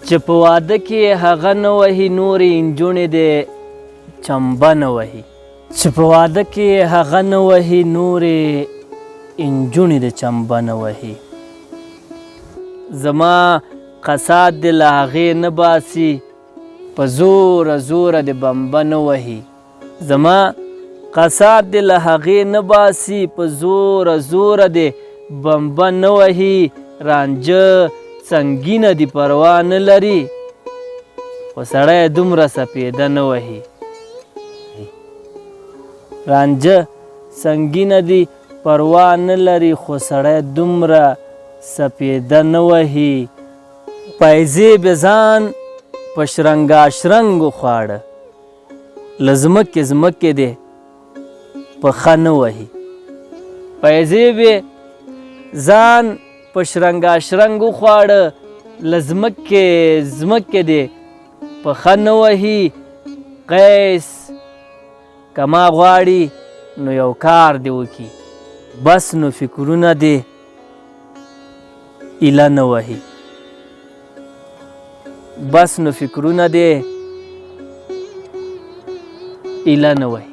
چې په واده کې هغه نه وهي نورې نجونې دې چمبه نه وهي چې په واده کې هغه نه وهي نورې نجونې دې چمبه نه وهي زما قصاد دې له هغې نه باسي په زوره زوره دې بمبه نه وهي زما قصاد دې له هغې نه باسي په زوره زوره دې بمبه نه وهي رانجه سنګینه دې پروا نه لري خو سړی دومره سپېده نه وهي رانجه سنګینه دې پروا نه لري خو سړی دومره سپېده نه وهي پیزې به ځان په شرنګاشرنګ وخواړه له ځمکې ځمکې دې پښه نه وهي پیزې به ځان په شرنګاشرنګ وخواړه له ځمکې ځمکې دې پښه نه وهي قیس که ما غواړي نو یو کار دې وکړي بس نو فکرونه دې ایله نه وهي بس نو فکرونه دې ایله نه وهي